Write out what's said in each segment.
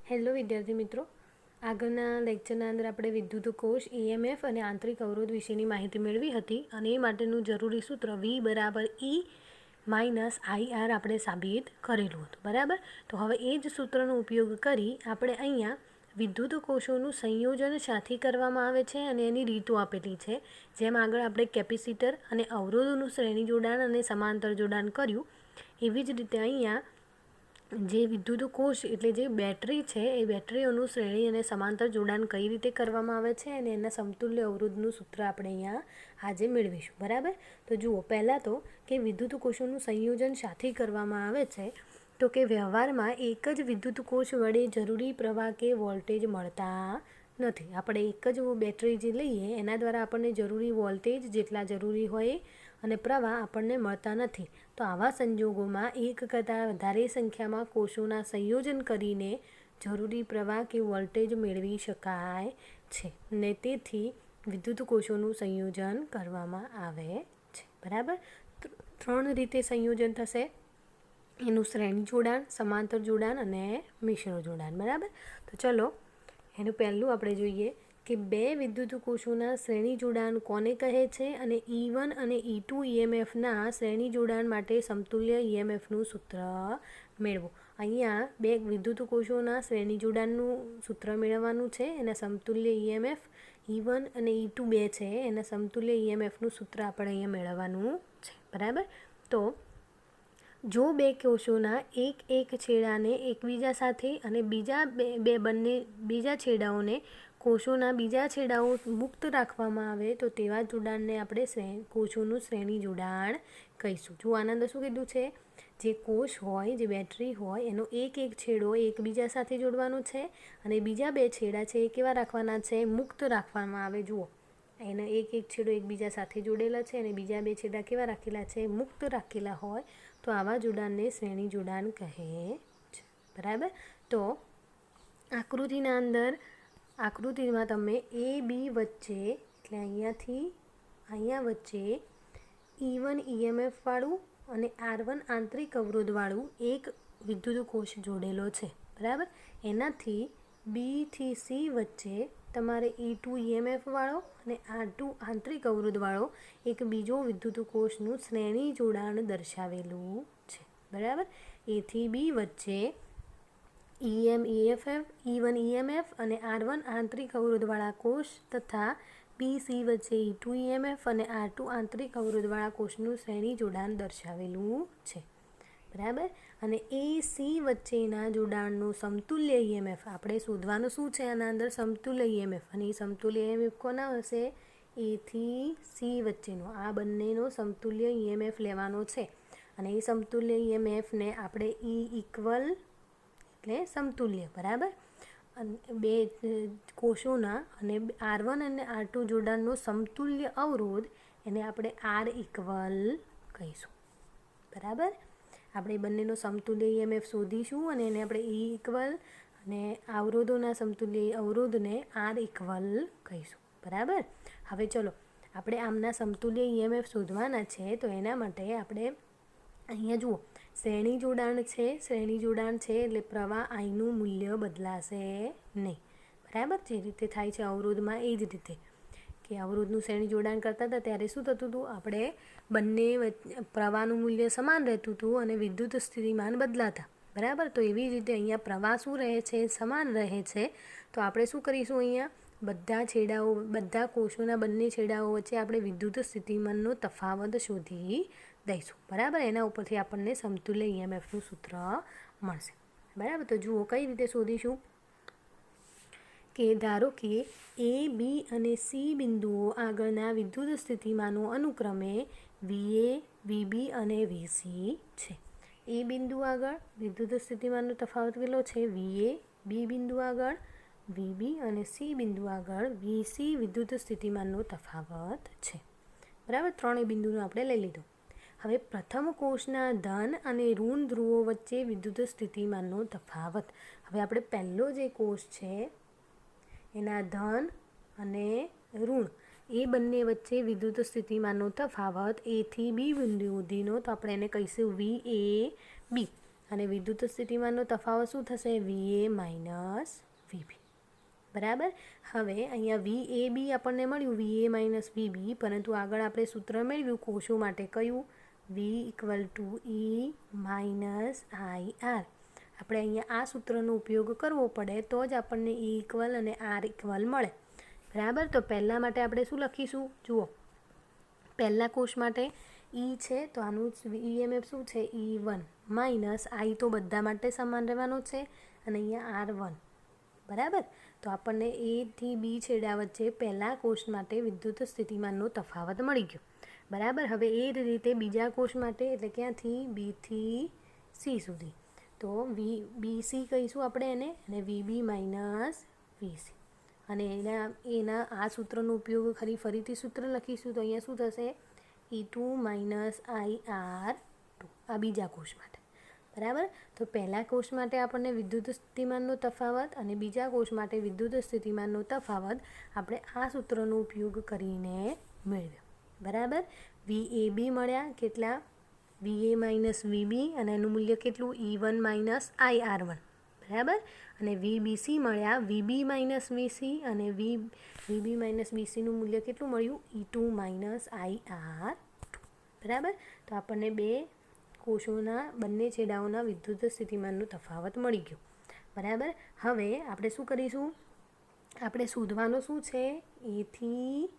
Hello વિદ્યાર્થી મિત્રો, આગળના લેક્ચરના અંદર આપણે વિદ્યુત કોષ EMF અને આંતરિક અવરોધ વિશેની માહિતી મેળવી હતી અને એ માટેનું જરૂરી સૂત્ર V = E - IR આપણે સાબિત કરેલું હતું. બરાબર. તો હવે એ જ સૂત્રનો ઉપયોગ કરી આપણે અહીંયા વિદ્યુત કોષોનું સંયોજન શાથી કરવામાં આવે છે અને એની રીતો આપેલી છે. જેમ આગળ આપણે કેપેસિટર અને અવરોધોનું શ્રેણી જોડાણ અને સમાંતર જોડાણ કર્યું, એવી જ રીતે અહીંયા જે વિદ્યુત કોષ એટલે જે બેટરી છે એ બેટરીઓનું શ્રેણી અને સમાંતર જોડાણ કઈ રીતે કરવામાં આવે છે અને એના સમતુલ્ય અવરોધનું સૂત્ર આપણે અહીંયા આજે મેળવીશું. બરાબર. તો જુઓ, પહેલાં તો કે વિદ્યુત કોષોનું સંયોજન શાથી કરવામાં આવે છે, તો કે વ્યવહારમાં એક જ વિદ્યુત કોષ વડે જરૂરી પ્રવાહ કે વોલ્ટેજ મળતા નથી. આપણે એક જ બેટરી જે લઈએ એના દ્વારા આપણને જરૂરી વોલ્ટેજ જેટલા જરૂરી હોય અને પ્રવાહ આપણને મળતા નથી. તો આવા સંજોગોમાં એક કરતાં વધારે સંખ્યામાં કોષોના સંયોજન કરીને જરૂરી પ્રવાહ કે વોલ્ટેજ મેળવી શકાય છે ને તેથી વિદ્યુત કોષોનું સંયોજન કરવામાં આવે છે. બરાબર. ત્રણ રીતે સંયોજન થશે: એનું શ્રેણી જોડાણ, સમાંતર જોડાણ અને મિશ્ર જોડાણ. બરાબર. તો ચલો એનું પહેલું આપણે જોઈએ કે બે વિદ્યુત કોષોના શ્રેણી જોડાણ કોને કહે છે અને E1 અને E2 EMFના શ્રેણી જોડાણ માટે સમતુલ્ય EMFનું સૂત્ર મેળવો. અહીંયા બે વિદ્યુત કોષોના શ્રેણી જોડાણનું સૂત્ર મેળવવાનું છે. એના સમતુલ્ય EMF E1 અને E2 બે છે, એના સમતુલ્ય EMFનું સૂત્ર આપણે અહીંયા મેળવવાનું છે. બરાબર. તો જો બે કોષોના એક છેડાને એકબીજા સાથે અને બીજા છેડાઓને કોષોના બીજા છેડાઓ મુક્ત રાખવામાં આવે તો તેવા જોડાણને આપણે કોષોનું શ્રેણી જોડાણ કહીશું. જો આનંદ શું કીધું છે, જે કોષ હોય, જે બેટરી હોય, એનો એક છેડો એકબીજા સાથે જોડવાનો છે અને બીજા બે છેડા છે એ કેવા રાખવાના છે? મુક્ત રાખવામાં આવે. જુઓ, એનો એક છેડો એકબીજા સાથે જોડેલા છે અને બીજા બે છેડા કેવા રાખેલા છે? મુક્ત રાખેલા હોય તો આવા જોડાણને શ્રેણી જોડાણ કહે છે. બરાબર. તો આકૃતિમાં તમે AB વચ્ચે એટલે અહીંયાથી અહીંયા વચ્ચે E1 EMF વાળું અને R1 આંતરિક અવરોધવાળું એક વિદ્યુત કોષ જોડેલો છે. બરાબર. એનાથી B થી C વચ્ચે તમારે E2 EMF વાળો અને R2 આંતરિક અવરોધવાળો એક બીજો વિદ્યુત કોષનું શ્રેણી જોડાણ દર્શાવેલું છે. બરાબર. A થી B વચ્ચે E1 EMF અને R1 આંતરિક અવરોધવાળા કોષ તથા BC વચ્ચે E2 EMF અને R2 આંતરિક અવરોધવાળા કોષનું શ્રેણી જોડાણ દર્શાવેલું છે. બરાબર. અને AC વચ્ચેના જોડાણનું સમતુલ્ય EMF આપણે શોધવાનું શું છે આના અંદર? સમતુલ્ય EMF. અને એ સમતુલ્ય EMF કોના હશે? A થી C વચ્ચેનો. આ બંનેનો સમતુલ્ય EMF લેવાનો છે અને એ સમતુલ્ય EMFને આપણે E ઇક્વલ એટલે સમતુલ્ય. બરાબર. બે કોષોના અને R1 અને R2 જોડાણનો સમતુલ્ય અવરોધ એને આપણે R ઇક્વલ કહીશું. બરાબર. આપણે બંનેનો સમતુલ્ય EMF શોધીશું અને એને આપણે E ઇક્વલ અને અવરોધોના સમતુલ્ય અવરોધને R ઇક્વલ કહીશું. બરાબર. હવે ચલો આપણે આમના સમતુલ્ય EMF શોધવાના છે. તો એના માટે આપણે અહીંયા જુઓ, શ્રેણી જોડાણ છે એટલે પ્રવાહ Iનું મૂલ્ય બદલાશે નહીં. બરાબર. જે રીતે થાય છે અવરોધમાં એ જ રીતે કે અવરોધનું શ્રેણી જોડાણ કરતા હતા ત્યારે શું થતું હતું? આપણે બંને પ્રવાહનું મૂલ્ય સમાન રહેતું હતું અને વિદ્યુત સ્થિતિમાન બદલાતા. બરાબર. તો એવી રીતે અહીંયા પ્રવાહ શું રહે છે? સમાન રહે છે. તો આપણે શું કરીશું? અહીંયા બધા કોષોના બંને છેડાઓ વચ્ચે આપણે વિદ્યુત સ્થિતિમાનનો તફાવત શોધી દઈશું. બરાબર. એના ઉપરથી આપણને સમતુલ્ય EMFનું સૂત્ર મળશે. બરાબર. તો જુઓ કઈ રીતે શોધીશું કે ધારો કે A, B અને C બિંદુઓ આગળના વિદ્યુત સ્થિતિમાનો અનુક્રમે VA, VB અને VC છે. A બિંદુ આગળ વિદ્યુત સ્થિતિમાનનો તફાવત કેટલો છે? VA. B બિંદુ આગળ VB અને C બિંદુ આગળ VC વિદ્યુત સ્થિતિમાનનો તફાવત છે. બરાબર. ત્રણેય બિંદુનો આપણે લઈ લીધો. હવે પ્રથમ કોષના ધન અને ઋણ ધ્રુવો વચ્ચે વિદ્યુત સ્થિતિમાનનો તફાવત. હવે આપણે પહેલો જે કોષ છે એના ધન અને ઋણ એ બંને વચ્ચે વિદ્યુત સ્થિતિમાનનો તફાવત A થી B બિંદુ સુધીનો, તો આપણે એને કહીશું VAB. અને વિદ્યુત સ્થિતિમાનનો તફાવત શું થશે? VA minus VB. બરાબર. હવે અહીંયા VAB આપણને મળ્યું, VA માઇનસ VB, પરંતુ આગળ આપણે સૂત્ર મેળવ્યું કોષો માટે કયું? V equal to E minus IR. આપણે અહીંયા આ સૂત્રનો ઉપયોગ કરવો પડે તો જ આપણને E ઇક્વલ અને R ઇક્વલ મળે. બરાબર. તો પહેલાં માટે આપણે શું લખીશું? જુઓ, પહેલા કોષ માટે E છે તો આનું EMF શું છે? E1 માઇનસ I તો બધા માટે સમાન રહેવાનો છે અને અહીંયા R1. બરાબર. તો આપણને A થી B છેડા વચ્ચે પહેલા કોષ માટે વિદ્યુત સ્થિતિમાનનો તફાવત મળી ગયો. બરાબર. હવે એ જ રીતે બીજા કોષ માટે, એટલે ક્યાંથી? B થી C સુધી. તો BC કહીશું આપણે એને, અને VB માઇનસ VC. અને એના આ સૂત્રનો ઉપયોગ ફરીથી સૂત્ર લખીશું તો અહીંયા શું થશે? E2 minus IR2. આ બીજા કોષ માટે. બરાબર. તો પહેલા કોષ માટે આપણને વિદ્યુત સ્થિતિમાનનો તફાવત અને બીજા કોષ માટે વિદ્યુત સ્થિતિમાનનો તફાવત આપણે આ સૂત્રનો ઉપયોગ કરીને મેળવ્યો. બરાબર. VAB મળ્યા કેટલા? VA માઇનસ VB, અને એનું મૂલ્ય કેટલું? E1 minus IR1. બરાબર. અને VBC મળ્યા VB માઇનસ VC, અને VB માઇનસ VCનું મૂલ્ય કેટલું મળ્યું? E2 minus IR2. બરાબર. તો આપણને બે કોષોના બંને છેડાઓના વિદ્યુત સ્થિતિમાનનો તફાવત મળી ગયો. બરાબર. હવે આપણે શું કરીશું? આપણે શોધવાનું શું છે? A થી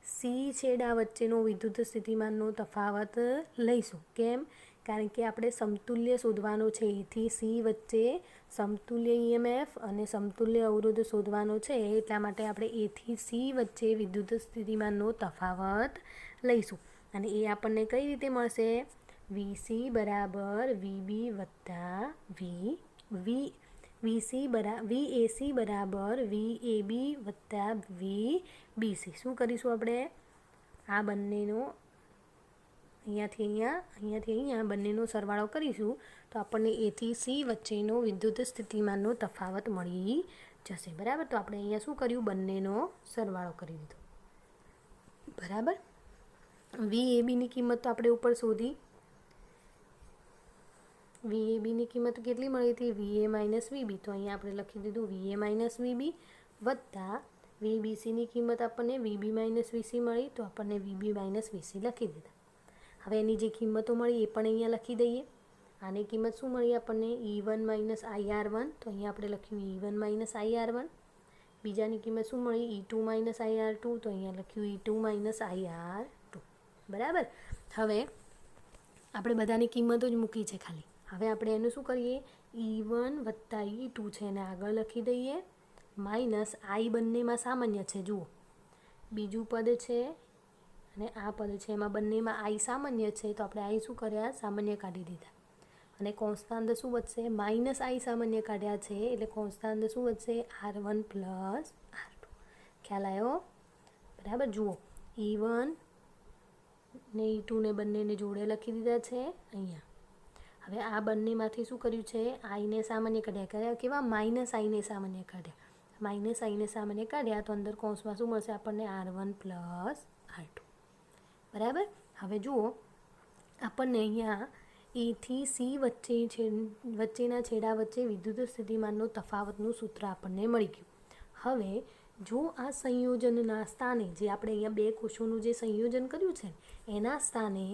C છેડા વચ્ચેનો વિદ્યુત સ્થિતિમાનનો તફાવત લઈશું. કેમ? કારણ કે આપણે સમતુલ્ય શોધવાનો છે. A થી C વચ્ચે સમતુલ્ય EMF અને સમતુલ્ય અવરોધ શોધવાનો છે. એટલા માટે આપણે A થી C વચ્ચે વિદ્યુત સ્થિતિમાનનો તફાવત લઈશું. અને એ આપણને કઈ રીતે મળશે? VC બરાબર VB વત્તા VAC બરાબર VAB વત્તા VBC. શું કરીશું આપણે? આ બંનેનો અહીંયાથી અહીંયા બંનેનો સરવાળો કરીશું તો આપણને A થી C વચ્ચેનો વિદ્યુત સ્થિતિમાનનો તફાવત મળી જશે. બરાબર. તો આપણે અહીંયા શું કર્યું? બંનેનો સરવાળો કરી દીધો. બરાબર. VABની કિંમત તો આપણે ઉપર શોધી. VABની કિંમત કેટલી મળી હતી? VA minus VB. તો અહીંયા આપણે લખી દીધું VA માઇનસ VB વત્તા VBCની કિંમત આપણને VB માઇનસ VC મળી, તો આપણને VB માઇનસ VC લખી દીધા. હવે એની જે કિંમતો મળી એ પણ અહીંયા લખી દઈએ. આની કિંમત શું મળી આપણને? E1 minus IR1. તો અહીંયા આપણે લખ્યું E1 માઇનસ IR1. બીજાની કિંમત શું મળી? E2 minus IR2. તો અહીંયા લખ્યું E2 માઇનસ IR2. બરાબર. હવે આપણે બધાની કિંમતો જ મૂકી છે ખાલી. હવે આપણે એનું શું કરીએ? E1 વત્તા E2 છે એને આગળ લખી દઈએ, માઇનસ I બંનેમાં સામાન્ય છે. જુઓ, બીજું પદ છે અને આ પદ છે, એમાં બંનેમાં I સામાન્ય છે, તો આપણે I શું કર્યા? સામાન્ય કાઢી દીધા. અને કોન્સ્ટાન્ટ શું વધશે? માઇનસ I સામાન્ય કાઢ્યા છે એટલે કોન્સ્ટાન્ટ શું વધશે? R1 plus R2. ખ્યાલ આવ્યો? બરાબર. જુઓ, E1 ને E2 ને બંનેને જોડે લખી દીધા છે અહીંયા. હવે આ બંનેમાંથી શું કર્યું છે? આઈને સામાન્ય કાઢ્યા. કેવા? માઇનસ આઈને સામાન્ય કાઢ્યા. માઇનસ આઈને સામાન્ય કાઢ્યા તો અંદર કૌંસમાં શું મળશે આપણને? R1 plus R2. બરાબર. હવે જુઓ, આપણને અહીંયા A થી C વચ્ચેના છેડા વચ્ચે વિદ્યુત સ્થિતિમાનનો તફાવતનું સૂત્ર આપણને મળી ગયું. હવે જો આ સંયોજનના સ્થાને, જે આપણે અહીંયા બે કોષોનું જે સંયોજન કર્યું છે એના સ્થાને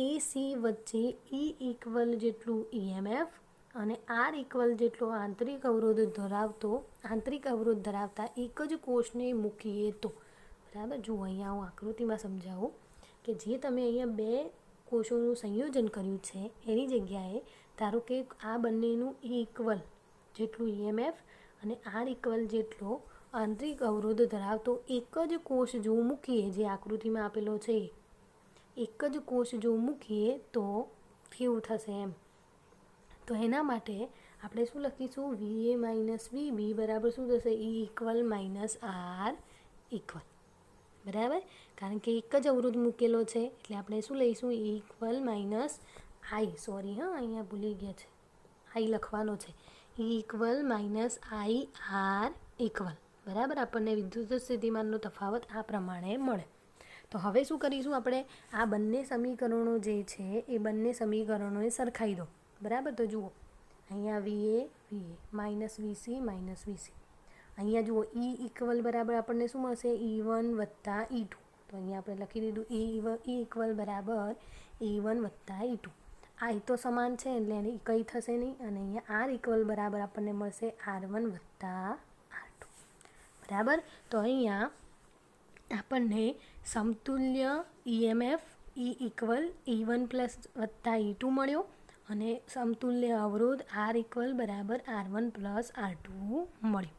AC વચ્ચે E ઇક્વલ જેટલું EMF અને R ઇક્વલ જેટલો આંતરિક અવરોધ ધરાવતા એક જ કોષને મૂકીએ તો, બરાબર. જુઓ, અહીંયા હું આકૃતિમાં સમજાવું કે જે તમે અહીંયા બે કોષોનું સંયોજન કર્યું છે એની જગ્યાએ ધારો કે આ બંનેનું E ઇક્વલ જેટલું EMF અને R ઇક્વલ જેટલો આંતરિક અવરોધ ધરાવતો એક જ કોષ જો મૂકીએ, જે આકૃતિમાં આપેલો છે, એક જ કોષ જો મૂકીએ તો કેવું થશે એમ. તો એના માટે આપણે શું લખીશું? VA માઇનસ VB બરાબર શું થશે? E equal minus R equal. બરાબર. કારણ કે એક જ અવરોધ મૂકેલો છે એટલે આપણે શું લઈશું? E ઇક્વલ માઇનસ અહીંયા ભૂલી ગયા છે, I લખવાનો છે. E equal minus IR equal. બરાબર. આપણને વિદ્યુત સ્થિતિમાનનો તફાવત આ પ્રમાણે મળે. તો હવે શું કરીશું? આપણે આ બંને સમીકરણો જે છે એ બંને સમીકરણોને સરખાઈ દો. બરાબર. તો જુઓ, અહીંયા VA minus VC minus VC. અહીંયા જુઓ E ઇક્વલ બરાબર આપણને શું મળશે E1 વત્તા E2. તો અહીંયા આપણે લખી દીધું E ઇક્વલ બરાબર E1 વત્તા E2. આ તો સમાન છે એટલે એની કંઈ થશે નહીં. અને અહીંયા R ઇક્વલ બરાબર આપણને મળશે R1 વત્તા R2. બરાબર. તો અહીંયા આપણને સમતુલ્ય EMF E equal E1 plus વત્તા E2 મળ્યો અને સમતુલ્ય અવરોધ R ઇક્વલ બરાબર R1 પ્લસ R2 મળ્યો.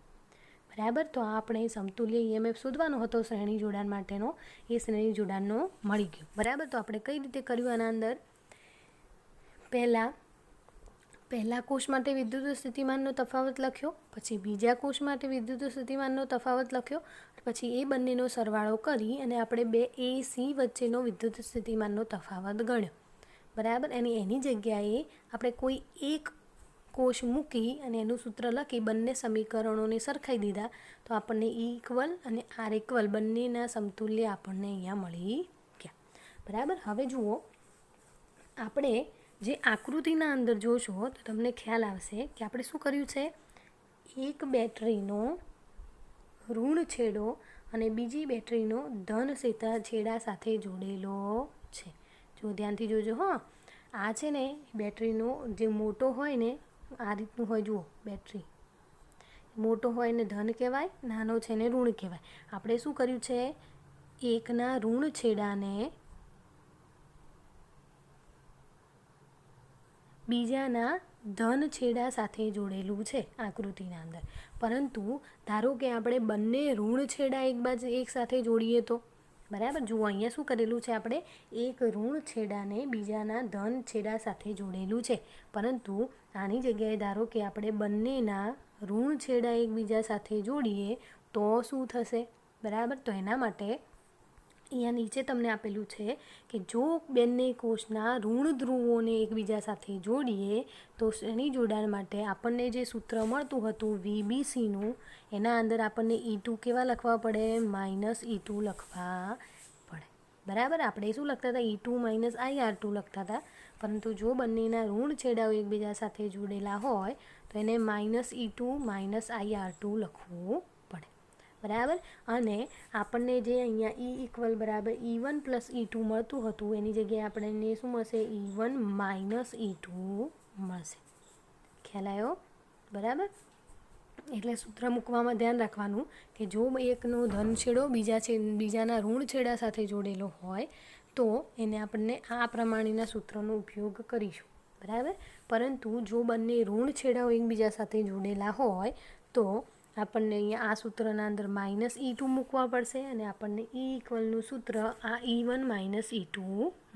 બરાબર. તો આપણે સમતુલ્ય EMF શોધવાનો હતો શ્રેણી જોડાણ માટેનો, એ શ્રેણી જોડાણનો મળી ગયો. બરાબર. તો આપણે કઈ રીતે કર્યું આના અંદર, પહેલા કોષ માટે વિદ્યુત સ્થિતિમાનનો તફાવત લખ્યો, પછી બીજા કોષ માટે વિદ્યુત સ્થિતિમાનનો તફાવત લખ્યો, પછી એ બંનેનો સરવાળો કરી અને આપણે બે AC વચ્ચેનો વિદ્યુત સ્થિતિમાનનો તફાવત ગણ્યો. બરાબર. અને એની જગ્યાએ આપણે કોઈ એક કોષ મૂકી અને એનું સૂત્ર લખી બંને સમીકરણોને સરખાઈ દીધા તો આપણને E ઇક્વલ અને R ઇક્વલ બંનેના સમતુલ્ય આપણને અહીંયા મળી ગયા. બરાબર. હવે જુઓ, આપણે જે આકૃતિના અંદર જોશો તો તમને ખ્યાલ આવશે કે આપણે શું કર્યું છે, એક બેટરીનો ઋણ છેડો અને બીજી બેટરીનો ધન છેડા સાથે જોડેલો છે. જો ધ્યાનથી જોજો. આ છે ને બેટરીનો જે મોટો હોય ને આ રીતનું હોય, જુઓ બેટરી મોટો હોય ને ધન કહેવાય, નાનો છે ને ઋણ કહેવાય. આપણે શું કર્યું છે, એકના ઋણ છેડાને બીજાના ધન છેડા સાથે જોડેલું છે આકૃતિના અંદર. પરંતુ ધારો કે આપણે બંને ઋણ છેડા એક સાથે જોડીએ તો, બરાબર. જુઓ અહીંયા શું કરેલું છે, આપણે એક ઋણ છેડાને બીજાના ધન છેડા સાથે જોડેલું છે. પરંતુ આની જગ્યાએ ધારો કે આપણે બંનેના ઋણ છેડા એકબીજા સાથે જોડીએ તો શું થશે, બરાબર. તો એના માટે અહીંયા નીચે તમને આપેલું છે કે જો બંને કોષના ઋણ ધ્રુવોને એકબીજા સાથે જોડીએ તો શ્રેણી જોડાણ માટે આપણને જે સૂત્ર મળતું હતું VBCનું, એના અંદર આપણને E2 કેવા લખવા પડે, માઇનસ E2 લખવા પડે. બરાબર. આપણે શું લખતા હતા, E2 માઇનસ IR2 લખતા હતા. પરંતુ જો બંનેના ઋણ છેડાઓ એકબીજા સાથે જોડેલા હોય તો એને માઇનસ E2 માઇનસ IR2 લખવું પડે. બરાબર. અને આપણને જે અહીંયા E ઇક્વલ બરાબર E1 પ્લસ E2 મળતું હતું એની જગ્યાએ આપણને શું મળશે, E1 માઇનસ E2 મળશે. ખ્યાલ આવ્યો? બરાબર. એટલે સૂત્ર મૂકવામાં ધ્યાન રાખવાનું કે જો એકનો ધન છેડો બીજાના ઋણ છેડા સાથે જોડેલો હોય તો એને આપણને આ પ્રમાણેના સૂત્રનો ઉપયોગ કરીશું. બરાબર. પરંતુ જો બંને ઋણ છેડાઓ એકબીજા સાથે જોડેલા હોય તો આપણને અહીંયા આ સૂત્રના અંદર માઇનસ E2 મૂકવા પડશે અને આપણને E ઇક્વલનું સૂત્ર આ E1 માઇનસ E2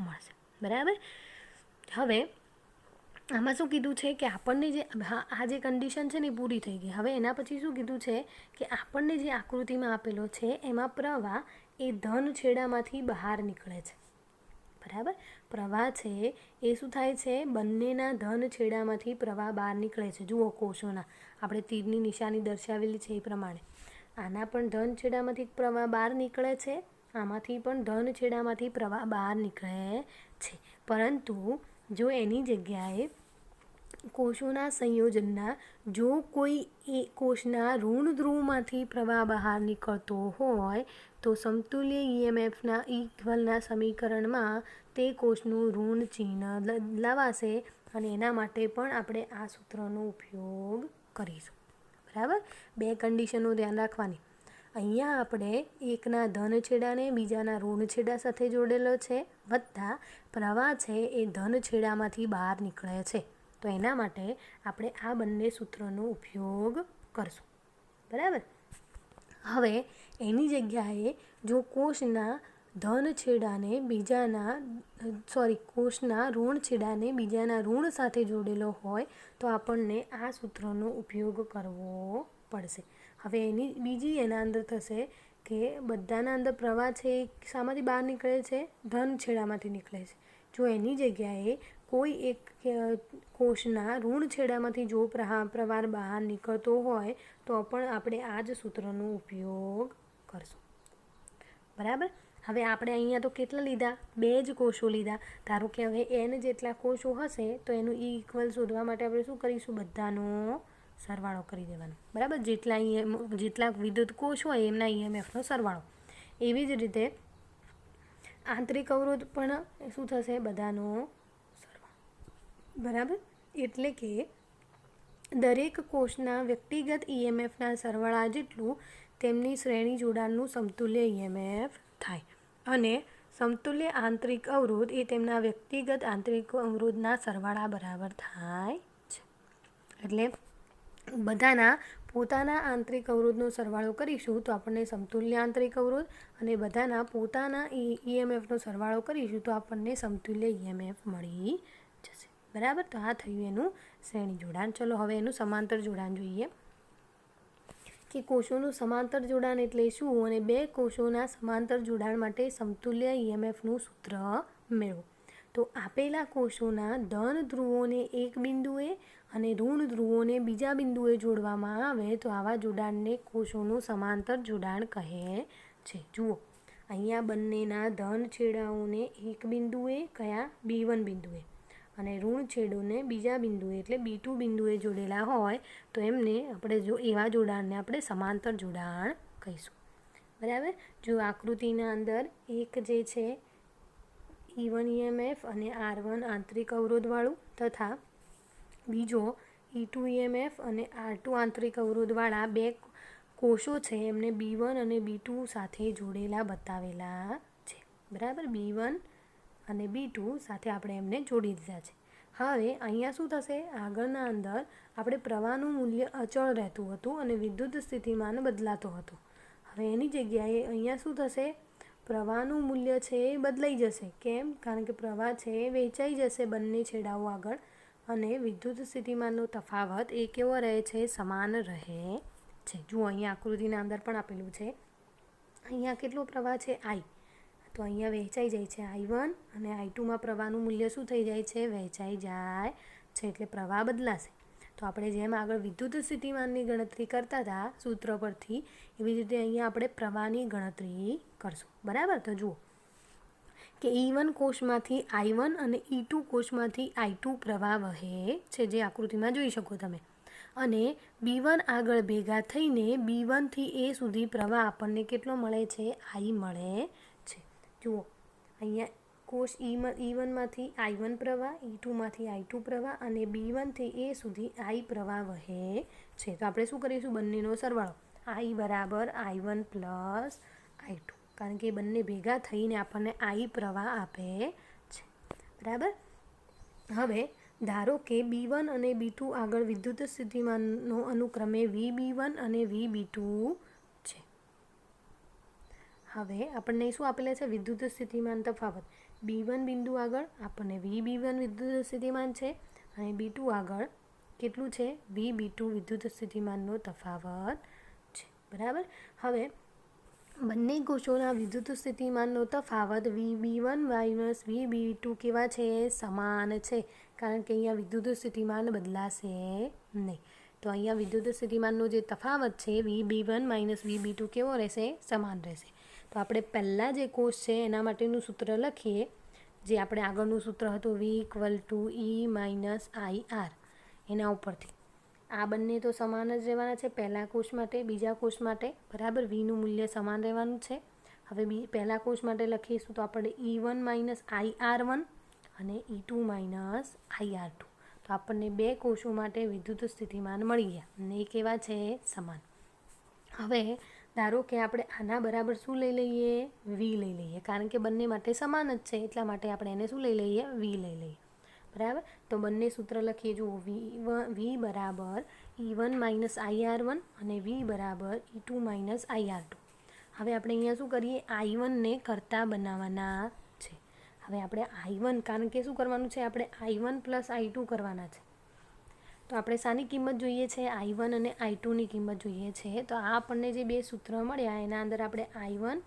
મળશે. બરાબર. હવે આમાં શું કીધું છે કે આપણને જે આ જે કન્ડિશન છે ને એ પૂરી થઈ ગઈ. હવે એના પછી શું કીધું છે કે આપણને જે આકૃતિમાં આપેલો છે એમાં પ્રવાહ એ ધન છેડામાંથી બહાર નીકળે છે. બરાબર. પ્રવાહ છે એ શું થાય છે, બંનેના ધન છેડામાંથી પ્રવાહ બહાર નીકળે છે. જુઓ કોષોના આપણે તીરની નિશાની દર્શાવેલી છે એ પ્રમાણે આના પણ ધન છેડામાંથી પ્રવાહ બહાર નીકળે છે, આમાંથી પણ ધન છેડામાંથી પ્રવાહ બહાર નીકળે છે. પરંતુ જો એની જગ્યાએ કોષોના સંયોજનના જો કોઈ કોષના ઋણ ધ્રુવમાંથી પ્રવાહ બહાર નીકળતો હોય તો સમતુલ્ય EMFના ઇક્વલના સમીકરણમાં તે કોષનું ઋણ ચિહ્ન લવાશે અને એના માટે પણ આપણે આ સૂત્રનો ઉપયોગ કરીશું. બરાબર. બે કન્ડિશનો ધ્યાન રાખવાની. અહીંયા આપણે એકના ધન છેડાને બીજાના ઋણ છેડા સાથે જોડેલો છે, વત્તા પ્રવાહ છે એ ધન છેડામાંથી બહાર નીકળે છે. તો એના માટે આપણે આ બંને સૂત્રનો ઉપયોગ કરશું. બરાબર. હવે એની જગ્યાએ જો કોષના ધન છેડાને કોષના ઋણ છેડાને બીજાના ઋણ સાથે જોડેલો હોય તો આપણને આ સૂત્રનો ઉપયોગ કરવો પડશે. હવે એના અંદર થશે કે બધાના અંદર પ્રવાહ છે શામાંથી બહાર નીકળે છે, ધન છેડામાંથી નીકળે છે. જો એની જગ્યાએ કોઈ એક કોષના ઋણ છેડામાંથી જો પ્રવાહ બહાર નીકળતો હોય તો પણ આપણે આ જ સૂત્રનો ઉપયોગ કરશું. બરાબર. હવે આપણે અહીંયા તો કેટલા લીધા? 2 જ કોષો લીધા. ધારો કે હવે n જેટલા કોષો હશે તો એનું E ઇક્વલ શોધવા માટે આપણે શું કરીશું? બધાનો સરવાળો કરી દેવાનો, બરાબર? જેટલા વિદ્યુત કોષ હોય એમના EMFનો સરવાળો. એવી જ રીતે આંતરિક અવરોધ પણ શું થશે? બધાનો સરવાળો, બરાબર? એટલે કે દરેક કોષના વ્યક્તિગત EMFના સરવાળા જેટલું તેમની શ્રેણી જોડાણનું સમતુલ્ય EMF થાય. અને સમતુલ્ય આંતરિક અવરોધ એ તેમના વ્યક્તિગત આંતરિક અવરોધના સરવાળા બરાબર થાય છે. એટલે બધાના પોતાના આંતરિક અવરોધનો સરવાળો કરીશું તો આપણને સમતુલ્ય આંતરિક અવરોધ, અને બધાના પોતાના EMFનો સરવાળો કરીશું તો આપણને સમતુલ્ય EMF મળી જશે, બરાબર? તો આ થયું એનું શ્રેણી જોડાણ. ચલો હવે એનું સમાંતર જોડાણ જોઈએ કે કોષોનું સમાંતર જોડાણ એટલે શું, અને 2 કોષોના સમાંતર જોડાણ માટે સમતુલ્ય EMFનું સૂત્ર મેળવો. તો આપેલા કોષોના ધન ધ્રુવોને એક બિંદુએ અને ઋણ ધ્રુવોને બીજા બિંદુએ જોડવામાં આવે તો આવા જોડાણને કોષોનું સમાંતર જોડાણ કહે છે. જુઓ, અહીંયા બંનેના ધન છેડાઓને એક બિંદુએ, કયા? B1 બિંદુએ, અને ઋણ છેડોને બીજા બિંદુએ એટલે B2 બિંદુએ જોડેલા હોય તો એમને આપણે એવા જોડાણને આપણે સમાંતર જોડાણ કહીશું, બરાબર? જો આકૃતિના અંદર એક જે છે E1 EMF અને R1 આંતરિક અવરોધવાળું તથા બીજો E2 EMF અને R2 આંતરિક અવરોધવાળા 2 કોષો છે એમને B1 અને B2 સાથે જોડેલા બતાવેલા છે, બરાબર? B1 અને B2 સાથે આપણે એમને જોડી દીધા છે. હવે અહીંયા શું થશે? આગળના અંદર આપણે પ્રવાહનું મૂલ્ય અચળ રહેતું હતું અને વિદ્યુત સ્થિતિમાન બદલાતો હતો. હવે એની જગ્યાએ અહીંયા શું થશે? પ્રવાહનું મૂલ્ય છે એ બદલાઈ જશે. કેમ? કારણ કે પ્રવાહ છે એ વહેંચાઈ જશે બંને છેડાઓ આગળ, અને વિદ્યુત સ્થિતિમાનનો તફાવત એ કેવો રહે છે? સમાન રહે છે. જુઓ, અહીંયા આકૃતિના અંદર પણ આપેલું છે. અહીંયા કેટલો પ્રવાહ છે? I. તો અહીંયા વહેંચાઈ જાય છે I1, અને I2માં પ્રવાહનું મૂલ્ય શું થઈ જાય છે? વહેંચાઈ જાય છે, એટલે પ્રવાહ બદલાશે. તો આપણે જેમ આગળ વિદ્યુત સ્થિતિમાનની ગણતરી કરતા હતા સૂત્ર પરથી, એવી રીતે અહીંયા આપણે પ્રવાહની ગણતરી કરશું, બરાબર? તો જુઓ કે E1 કોષમાંથી I1 અને E2 કોષમાંથી I2 પ્રવાહ વહે છે, જે આકૃતિમાં જોઈ શકો તમે. અને B1 આગળ ભેગા થઈને B1 થી A સુધી પ્રવાહ આપણને કેટલો મળે છે? I મળે છે. જુઓ, અહીંયા કોષ E1માંથી I1 પ્રવાહ, E2માંથી I2 પ્રવાહ અને B1 થી A સુધી I પ્રવાહ વહે છે. તો આપણે શું કરીશું? બંનેનો સરવાળો. I બરાબર I1 પ્લસ I2, કારણ કે બંને ભેગા થઈને આપણને I પ્રવાહ આપે છે, બરાબર? હવે ધારો કે B1 અને B2 આગળ વિદ્યુત સ્થિતિમાનનો અનુક્રમે VB1 અને VB2 છે. હવે આપણને શું આપેલા છે? વિદ્યુત સ્થિતિમાન તફાવત. B1 બિંદુ આગળ આપણને VB1 વિદ્યુત સ્થિતિમાન છે, અને B2 આગળ કેટલું છે? VB2 વિદ્યુત સ્થિતિમાનનો તફાવત છે, બરાબર? હવે બંને કોષોના વિદ્યુત સ્થિતિમાનનો તફાવત VB1 માઇનસ VB2 કેવા છે? સમાન છે, કારણ કે અહીંયા વિદ્યુત સ્થિતિમાન બદલાશે નહીં. તો અહીંયા વિદ્યુત સ્થિતિમાનનો જે તફાવત છે VB1 માઇનસ VB2 કેવો રહેશે? સમાન રહેશે. તો આપણે પહેલાં જે કોષ છે એના માટેનું સૂત્ર લખીએ, જે આપણે આગળનું સૂત્ર હતું V equal to E minus IR, એના ઉપરથી આ બંને તો સમાન જ રહેવાના છે પહેલા કોષ માટે, બીજા કોષ માટે, બરાબર? Vનું મૂલ્ય સમાન રહેવાનું છે. હવે પહેલા કોષ માટે લખીશું તો આપણે E1 માઇનસ IR1 અને E2 માઇનસ IR2. તો આપણને 2 કોષો માટે વિદ્યુત સ્થિતિમાન મળી ગયા, અને એ કેવા છે? સમાન. હવે ધારો કે આપણે આના બરાબર શું લઈ લઈએ? V લઈ લઈએ, કારણ કે બંને માટે સમાન જ છે, એટલા માટે આપણે એને શું લઈ લઈએ? V લઈ લઈએ, બરાબર? તો બંને સૂત્ર લખીએ. જુઓ, V બરાબર E1 માઇનસ IR1 અને V બરાબર E2 માઇનસ IR2. હવે આપણે અહીંયા શું કરીએ? I1ને કરતા બનાવવાના છે. હવે આપણે I1, કારણ કે શું કરવાનું છે? આપણે I1 પ્લસ I2 કરવાના છે. તો આપણે શાની કિંમત જોઈએ છે? I1 અને I2ની કિંમત જોઈએ છે. તો આ આપણને જે 2 સૂત્ર મળ્યા એના અંદર આપણે I1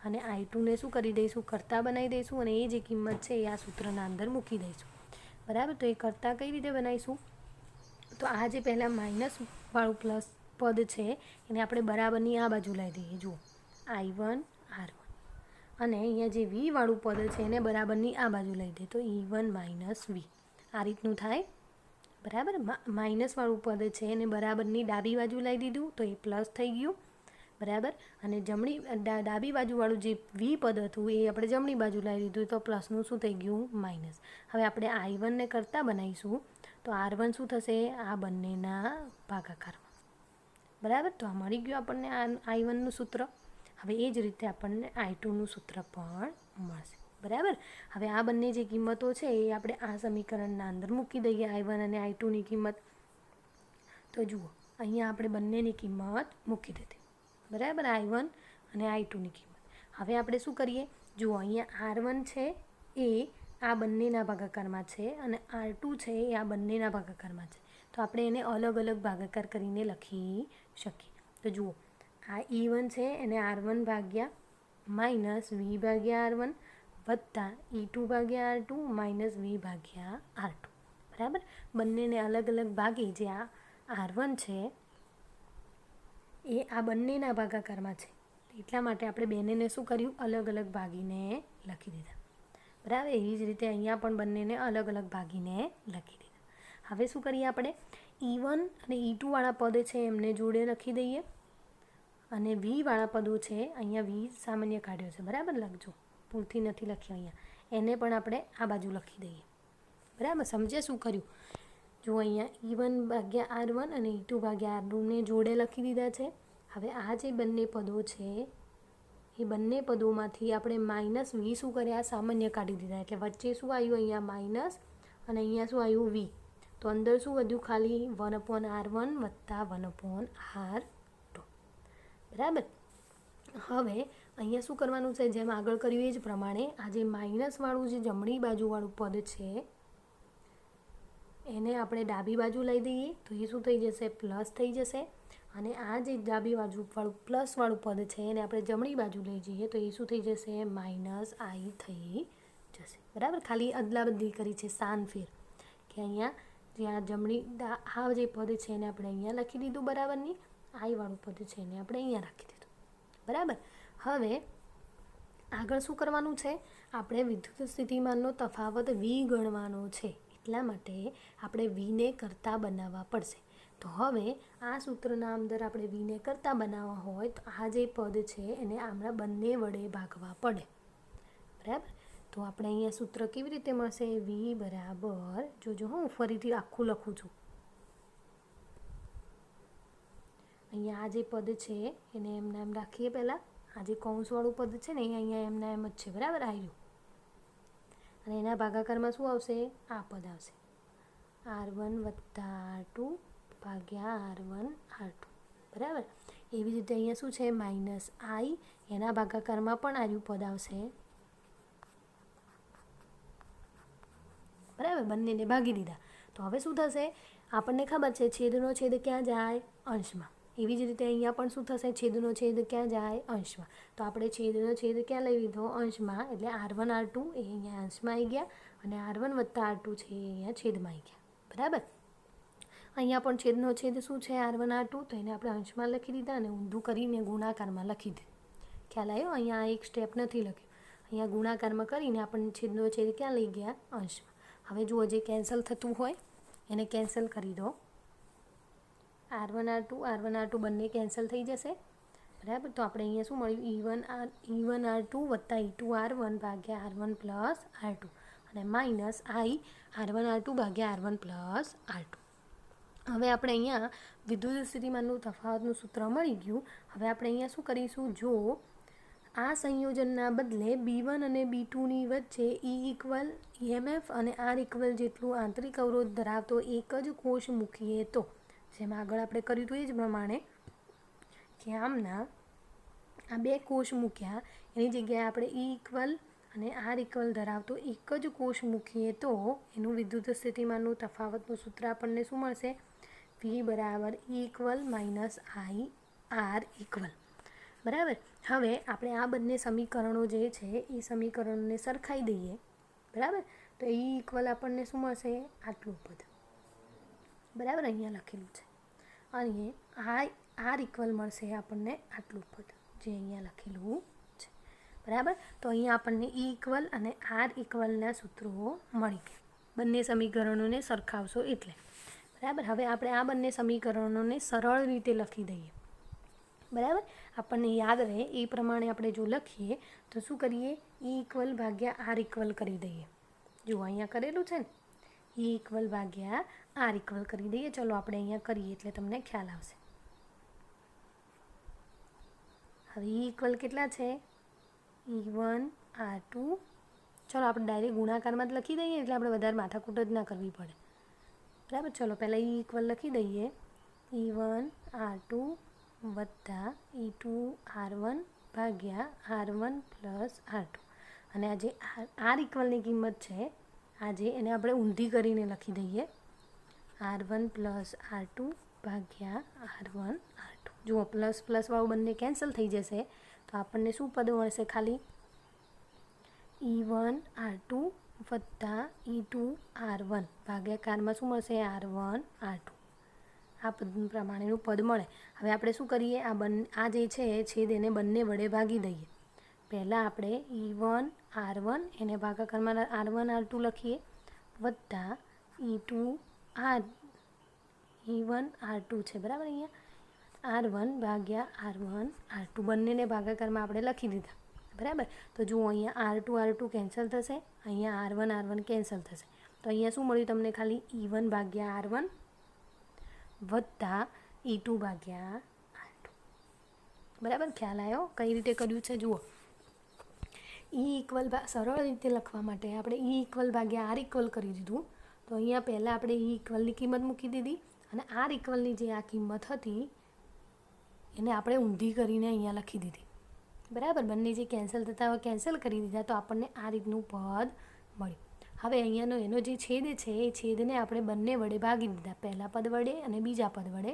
અને I2ને શું કરી દઈશું? કરતા બનાવી દઈશું, અને એ જે કિંમત છે એ આ સૂત્રના અંદર મૂકી દઈશું, બરાબર? તો એ કરતા કઈ રીતે બનાવીશું? તો આ જે પહેલાં માઇનસ વાળું પ્લસ પદ છે એને આપણે બરાબરની આ બાજુ લઈ દઈએ. જુઓ, I1 R1, અને અહીંયા જે વી વાળું પદ છે એને બરાબરની આ બાજુ લઈ દે તો E1 માઇનસ વી આ રીતનું થાય. બરાબર. માઇનસ વાળું પદ છે એને બરાબરની ડાબી બાજુ લઈ દીધું તો એ પ્લસ થઈ ગયું. બરાબર. અને ડાબી બાજુવાળું જે વી પદ હતું એ આપણે જમણી બાજુ લઈ દીધું તો પ્લસનું શું થઈ ગયું માઇનસ. હવે આપણે I1 ને કરતા બનાવીશું તો R1 શું થશે આ બંનેના ભાગાકારમાં. બરાબર. તો આ મળી ગયું આપણને I1નું સૂત્ર. હવે એ જ રીતે આપણને I2નું સૂત્ર પણ મળશે. બરાબર. હવે આ બંને જે કિંમતો છે એ આપણે આ સમીકરણના અંદર મૂકી દઈએ I1 અને I2ની કિંમત. તો જુઓ અહીંયા આપણે બંનેની કિંમત મૂકી દીધી. બરાબર. I1 અને I2ની કિંમત. હવે આપણે શું કરીએ જુઓ અહીંયા R1 છે એ આ બંનેના ભાગાકારમાં છે અને R2 છે એ આ બંનેના ભાગાકારમાં છે. તો આપણે એને અલગ અલગ ભાગાકાર કરીને લખી શકીએ. તો જુઓ આ E1 છે એને R1 ભાગ્યા માઇનસ V ભાગ્યા R1 વત્તા E2 ભાગ્યા R2 માઇનસ V ભાગ્યા R2. બરાબર. બંનેને અલગ અલગ ભાગી જે આ R1 છે એ આ બંનેના ભાગાકારમાં છે એટલા માટે આપણે બંનેને શું કર્યું અલગ અલગ ભાગીને લખી દીધા. બરાબર. એવી જ રીતે અહીંયા પણ બંનેને અલગ અલગ ભાગીને લખી દીધા. હવે શું કરીએ આપણે E1 અને E2 વાળા પદ છે એમને જોડે લખી દઈએ અને V વાળા પદો છે અહીંયા V સામાન્ય કાઢ્યો છે. બરાબર. લખજો ભૂલથી નથી લખ્યો અહીંયા એને પણ આપણે આ બાજુ લખી દઈએ. બરાબર. સમજે શું કર્યું જો અહીંયા E1 ભાગ્યા R1 અને E2 ભાગ્યા R2 ને જોડે લખી દીધા છે. હવે આ જે બંને પદો છે એ બંને પદોમાંથી આપણે માઇનસ V શું કર્યા સામાન્ય કાઢી દીધા એટલે વચ્ચે શું આવ્યું અહીંયા માઇનસ અને અહીંયા શું આવ્યું V. તો અંદર શું વધ્યું ખાલી 1/R1 વત્તા 1/R2. બરાબર. હવે અહીંયા શું કરવાનું છે જેમ આગળ કર્યું એ જ પ્રમાણે આ જે માઇનસવાળું જે જમણી બાજુવાળું પદ છે એને આપણે ડાબી બાજુ લઈ દઈએ તો એ શું થઈ જશે પ્લસ થઈ જશે અને આ જે ડાબી બાજુવાળું પ્લસવાળું પદ છે એને આપણે જમણી બાજુ લઈ જઈએ તો એ શું થઈ જશે માઇનસ I થઈ જશે. બરાબર. ખાલી અદલા બદલી કરી છે સાન ફેર કે અહીંયા જે આ જમણી આ જે પદ છે એને આપણે અહીંયા લખી દીધું બરાબરની I વાળું પદ છે એને આપણે અહીંયા રાખી દીધું. બરાબર. હવે આગળ શું કરવાનું છે આપણે વિદ્યુત સ્થિતિમાનનો તફાવત V ગણવાનો છે એટલા માટે આપણે Vને કરતા બનાવવા પડશે. તો હવે આ સૂત્રના અંદર આપણે Vને કરતા બનાવવા હોય તો આ જે પદ છે એને આમના બંને વડે ભાગવા પડે. બરાબર. તો આપણે અહીંયા સૂત્ર કેવી રીતે મળશે V બરાબર જોજો હું ફરીથી આખું લખું છું. અહીંયા આ જે પદ છે એને એમના એમ રાખીએ પહેલાં આ જે કૌંસવાળું પદ છે ને એ અહીંયા એમના એમ જ છે. બરાબર. આવ્યું અને એના ભાગાકારમાં શું આવશે આ પદ આવશે R1 વત્તા R2 ભાગ્યા R1 R2. બરાબર. એવી રીતે અહીંયા શું છે માઇનસ I એના ભાગાકારમાં પણ આવ્યું પદ આવશે. બરાબર. બંનેને ભાગી દીધા તો હવે શું થશે આપણને ખબર છે છેદનો છેદ ક્યાં જાય અંશમાં. એવી જ રીતે અહીંયા પણ શું થશે છેદનો છેદ ક્યાં જાય અંશમાં. તો આપણે છેદનો છેદ ક્યાં લઈ લીધો અંશમાં એટલે R1 R2 એ અહીંયા અંશમાં આવી ગયા અને R1 વત્તા R2 છે એ અહીંયા છેદમાં આવી ગયા. બરાબર. અહીંયા પણ છેદનો છેદ શું છે R1 R2 તો એને આપણે અંશમાં લખી દીધા અને ઊંધું કરીને ગુણાકારમાં લખી દીધું. ખ્યાલ આવ્યો. અહીંયા એક સ્ટેપ નથી લખ્યું અહીંયા ગુણાકારમાં કરીને આપણને છેદનો છેદ ક્યાં લઈ ગયા અંશમાં. હવે જુઓ જે કેન્સલ થતું હોય એને કેન્સલ કરી દો. R1 R2 બંને કેન્સલ થઈ જશે. બરાબર. તો આપણે અહીંયા શું મળ્યું E1 R2 વત્તા E2 R1 ભાગ્યા R1 પ્લસ R2 અને માઇનસ I R1 R2 ભાગ્યા R1 પ્લસ R2. હવે આપણે અહીંયા વિદ્યુત સ્થિતિમાનનું તફાવતનું સૂત્ર મળી ગયું. હવે આપણે અહીંયા શું કરીશું જો આ સંયોજનના બદલે B1 અને B2ની વચ્ચે E ઇક્વલ EMF અને R ઇક્વલ જેટલું આંતરિક અવરોધ ધરાવતો એક જ કોષ મૂકીએ તો જેમ આગળ આપણે કર્યું હતું એ જ પ્રમાણે કે આમના આ બે કોષ મૂક્યા એની જગ્યાએ આપણે E ઇક્વલ અને R ઇક્વલ ધરાવતો એક જ કોષ મૂકીએ તો એનું વિદ્યુત સ્થિતિમાનનું તફાવતનું સૂત્ર આપણને શું મળશે V બરાબર E equal minus I R equal. બરાબર. હવે આપણે આ બંને સમીકરણો જે છે એ સમીકરણોને સરખાઈ દઈએ. બરાબર. તો E ઇક્વલ આપણને શું મળશે આટલું પદ. બરાબર. અહીંયા લખેલું છે અને R ઇક્વલ મળશે આપણને આટલું પદ જે અહીંયા લખેલું છે. બરાબર. તો અહીંયા આપણને E ઇક્વલ અને R ઇક્વલના સૂત્રો મળી ગયા. બંને સમીકરણોને સરખાવશો એટલે. બરાબર. હવે આપણે આ બંને સમીકરણોને સરળ રીતે લખી દઈએ. બરાબર. આપણને યાદ રહે એ પ્રમાણે આપણે જો લખીએ તો શું કરીએ, E ઇક્વલ ભાગ્યા R ઇક્વલ કરી દઈએ. જુઓ અહીંયા કરેલું છે ને, E ઇક્વલ ભાગ્યા R ઇક્વલ કરી દઈએ. ચલો આપણે અહીંયા કરીએ એટલે તમને ખ્યાલ આવશે. હવે E ઇક્વલ કેટલા છે, E1 R2. ચલો આપણે ડાયરેક્ટ ગુણાકારમાં જ લખી દઈએ એટલે આપણે વધારે માથાકૂટ જ ના કરવી પડે. બરાબર. ચલો પહેલાં E ઇક્વલ લખી દઈએ, E1 R2 વત્તા E2 R1 ભાગ્યા R1 પ્લસ R2. અને આ જે R ઇક્વલની કિંમત છે આજે એને આપણે ઊંધી કરીને લખી દઈએ, R1 પ્લસ R2 ભાગ્યા R1 R2. જુઓ પ્લસ પ્લસવાળું બંને કેન્સલ થઈ જશે તો આપણને શું પદ મળશે, ખાલી E1 R2 વત્તા E2 R1 ભાગાકારમાં શું મળશે, R1 R2. આ પદ પ્રમાણેનું પદ મળે. હવે આપણે શું કરીએ, આ જે છે છેદ એને બંને વડે ભાગી દઈએ. પહેલાં આપણે E1 R1 એને ભાગાકારમાં R1 R2 લખીએ વત્તા E1 R2 છે બરાબર. અહીંયા R1 ભાગ્યા R1 R2 બંનેને ભાગાકારમાં આપણે લખી દીધા. બરાબર. તો જુઓ અહીંયા R2 કેન્સલ થશે, અહીંયા R1 કેન્સલ થશે. તો અહીંયા શું મળ્યું તમને, ખાલી E1 ભાગ્યા R1 વત્તા E2 ભાગ્યા R2. બરાબર. ખ્યાલ આવ્યો કઈ રીતે કર્યું છે. જુઓ E ઇક્વલ સરળ રીતે લખવા માટે આપણે E ઇક્વલ ભાગ્યા R ઇક્વલ કરી દીધું. તો અહીંયા પહેલાં આપણે E ઇક્વલની કિંમત મૂકી દીધી અને R ઇક્વલની જે આ કિંમત હતી એને આપણે ઊંધી કરીને અહીંયા લખી દીધી. બરાબર. બંને જે કેન્સલ થતા હોય કેન્સલ કરી દીધા તો આપણને આ રીતનું પદ મળ્યું. હવે અહીંયાનો એનો જે છેદ છે એ છેદને આપણે બંને વડે ભાગી દીધા, પહેલા પદ વડે અને બીજા પદ વડે.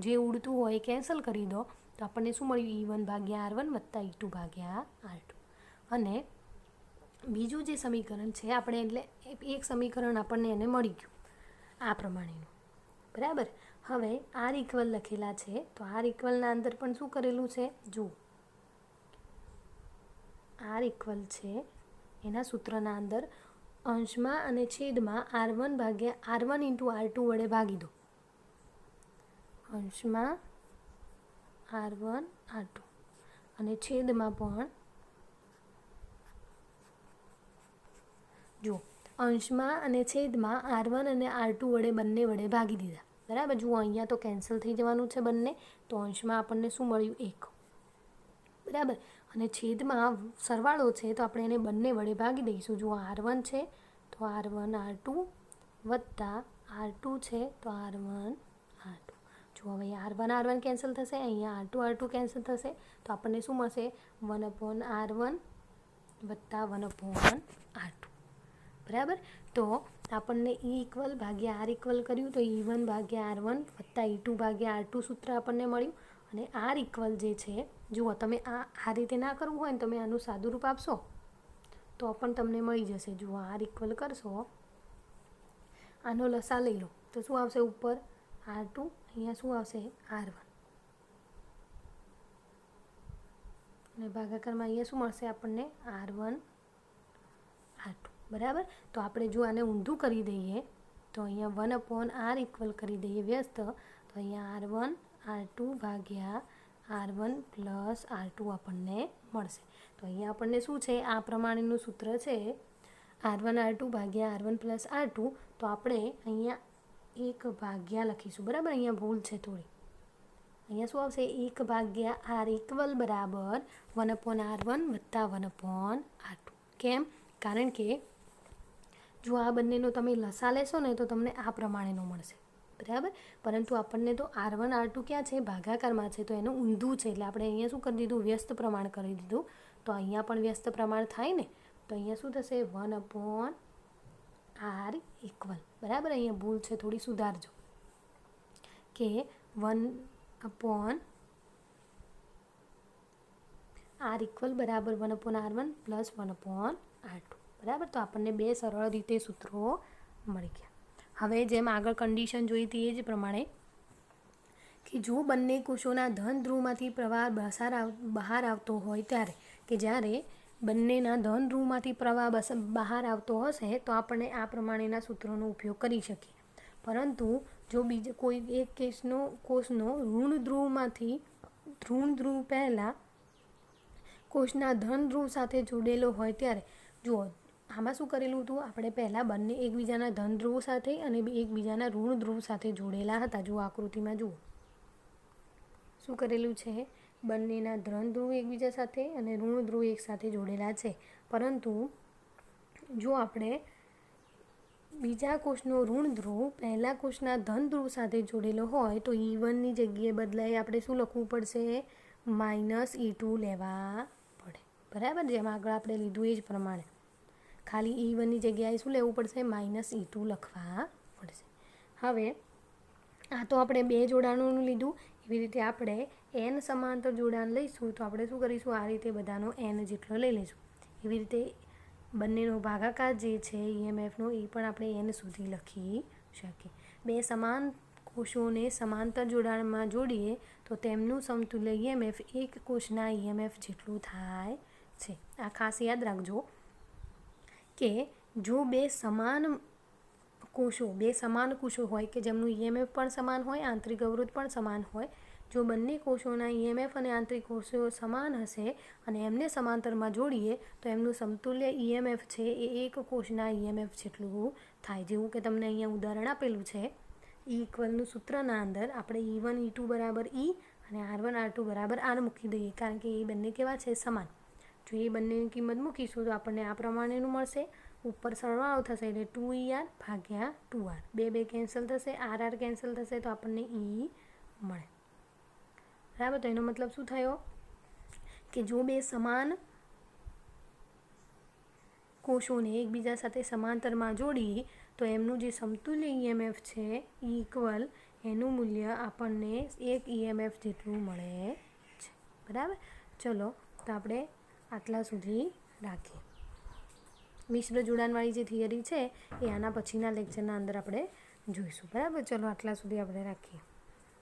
જે ઉડતું હોય એ કેન્સલ કરી દો તો આપણને શું મળ્યું, E1 ભાગ્યા R1 વત્તા E2 ભાગ્યા R2. અને બીજું જે સમીકરણ છે આપણે એટલે એક સમીકરણ આપણને એને મળી ગયું આ પ્રમાણેનું. બરાબર. હવે R ઇક્વલ લખેલા છે તો R ઇક્વલના અંદર પણ શું કરેલું છે, જુઓ R ઇક્વલ છે એના સૂત્રના અંદર અંશમાં અને છેદમાં R1 ભાગ્યા R1 ઇન્ટુ R2 વડે ભાગી દો. અંશમાં R1 R2 અને છેદમાં પણ જુઓ અંશમાં અને છેદમાં R1 અને R2 વડે બંને વડે ભાગી દીધા. બરાબર. જુઓ અહીંયા તો કેન્સલ થઈ જવાનું છે બંને, તો અંશમાં આપણને શું મળ્યું, 1. બરાબર. અને છેદમાં સરવાળો છે તો આપણે એને બંને વડે ભાગી દઈશું. જુઓ R1 છે તો R1 R2 વત્તા R2 છે તો R1 R2. જુઓ હવે R1 કેન્સલ થશે, અહીંયા R2 કેન્સલ થશે તો આપણને શું મળશે, 1/R1 વત્તા 1/R2. બરાબર. તો આપણને E ઇક્વલ ભાગ્યા R ઇક્વલ કર્યું તો E1 ભાગ્યા R1 વત્તા E2 ભાગ્યા R2 સૂત્ર આપણને મળ્યું. અને R ઇક્વલ જે છે, જુઓ તમે આ રીતે ના કરવું હોય ને તમે આનું સાદું રૂપ આપશો તો પણ તમને મળી જશે. જુઓ R ઇક્વલ કરશો, આનો લસા લઈ લો તો શું આવશે, ઉપર R2, અહીંયા શું આવશે R1 અને ભાગાકારમાં અહીંયા શું મળશે આપણને, R1 R2. બરાબર. તો આપણે જો આને ઊંધું કરી દઈએ તો અહીંયા 1/R ઇક્વલ કરી દઈએ વ્યસ્ત, તો અહીંયા R1 R2 ભાગ્યા R1 પ્લસ R2 આપણને મળશે. તો અહીંયા આપણને શું છે, આ પ્રમાણેનું સૂત્ર છે R1 R2 ભાગ્યા R1 પ્લસ R2. તો આપણે અહીંયા 1 ભાગ્યા લખીશું. બરાબર. અહીંયા ભૂલ છે થોડી, અહીંયા શું આવશે, 1 ભાગ્યા R ઇક્વલ બરાબર 1/R1 વત્તા 1/R2. કેમ, કારણ કે જો આ બંનેનો તમે લસા લેશો ને તો તમને આ પ્રમાણેનો મળશે. બરાબર. પરંતુ આપણને તો R1 R2 ક્યાં છે, ભાગાકારમાં છે, તો એનું ઊંધું છે એટલે આપણે અહીંયા શું કરી દીધું, વ્યસ્ત પ્રમાણ કરી દીધું. તો અહીંયા પણ વ્યસ્ત પ્રમાણ થાય ને, તો અહીંયા શું થશે, 1/R ઇક્વલ. બરાબર. અહીંયા ભૂલ છે થોડી, સુધારજો કે 1/R ઇક્વલ બરાબર 1/R1 પ્લસ 1/R2. બરાબર. તો આપણને બે સરળ રીતે સૂત્રો મળી ગયા. હવે જેમ આગળ કન્ડિશન જોઈ હતી એ જ પ્રમાણે કે જો બંને કોષોના ધન ધ્રુવમાંથી પ્રવાહ બહાર આવતો હોય ત્યારે, કે જ્યારે બંનેના ધન ધ્રુવમાંથી પ્રવાહ બહાર આવતો હશે તો આપણે આ પ્રમાણેના સૂત્રોનો ઉપયોગ કરી શકીએ. પરંતુ જો બીજો કોઈ એક કોષનો ઋણ ધ્રુવ પહેલાં કોષના ધન ધ્રુવ સાથે જોડેલો હોય ત્યારે જુઓ આમાં શું કરેલું હતું, આપણે પહેલાં બંને એકબીજાના ધન ધ્રુવ સાથે અને એકબીજાના ઋણ ધ્રુવ સાથે જોડેલા હતા. જુઓ આકૃતિમાં જુઓ શું કરેલું છે, બંનેના ધન ધ્રુવ એકબીજા સાથે અને ઋણ ધ્રુવ એક સાથે જોડેલા છે. પરંતુ જો આપણે બીજા કોષનો ઋણ ધ્રુવ પહેલા કોષના ધન ધ્રુવ સાથે જોડેલો હોય તો E1ની જગ્યાએ બદલાઈ આપણે શું લખવું પડશે, -E2 લેવા પડે. બરાબર, જેમ આગળ આપણે લીધું એ જ પ્રમાણે ખાલી E1ની જગ્યાએ શું લેવું પડશે, -E2 લખવા પડશે. હવે આ તો આપણે 2 જોડાણોનું લીધું. એવી રીતે આપણે n સમાંતર જોડાણ લઈશું તો આપણે શું કરીશું, આ રીતે બધાનો n જેટલો લઈ લઈશું. એવી રીતે બંનેનો ભાગાકાર જે છે EMFનો એ પણ આપણે n સુધી લખી શકીએ. 2 સમાન કોષોને સમાંતર જોડાણમાં જોડીએ તો તેમનું સમતુલ્ય EMF એક કોષના EMF જેટલું થાય છે. આ ખાસ યાદ રાખજો કે જો બે સમાન કોષો હોય કે જેમનું EMF પણ સમાન હોય, આંતરિક અવરોધ પણ સમાન હોય, જો બંને કોષોના EMF અને આંતરિક કોષો સમાન હશે અને એમને સમાંતરમાં જોડીએ તો એમનું સમતુલ્ય EMF છે એ એક કોષના EMF જેટલું થાય. જેવું કે તમને અહીંયા ઉદાહરણ આપેલું છે, E=નું સૂત્રના અંદર આપણે E1 E2 બરાબર E અને R1 R2 બરાબર R મૂકી દઈએ, કારણ કે એ બંને કેવા છે, સમાન. જો એ બંનેની કિંમત મૂકીશું તો આપણને આ પ્રમાણેનું મળશે. ઉપર સરવાળો થશે એટલે 2ER ભાગ્યા 2R, 2 કેન્સલ થશે, RR કેન્સલ થશે તો આપણને E મળે. બરાબર, તો એનો મતલબ શું થયો કે જો 2 સમાન કોષોને એકબીજા સાથે સમાંતરમાં જોડીએ તો એમનું જે સમતુલ્ય EMF છે એનું મૂલ્ય આપણને એક EMF જેટલું મળે છે. બરાબર, ચલો તો આપણે આટલા સુધી રાખીએ. મિશ્ર જોડાણવાળી જે થિયરી છે એ આના પછીના લેક્ચરના અંદર આપણે જોઈશું. બરાબર, ચલો આટલા સુધી આપણે રાખીએ.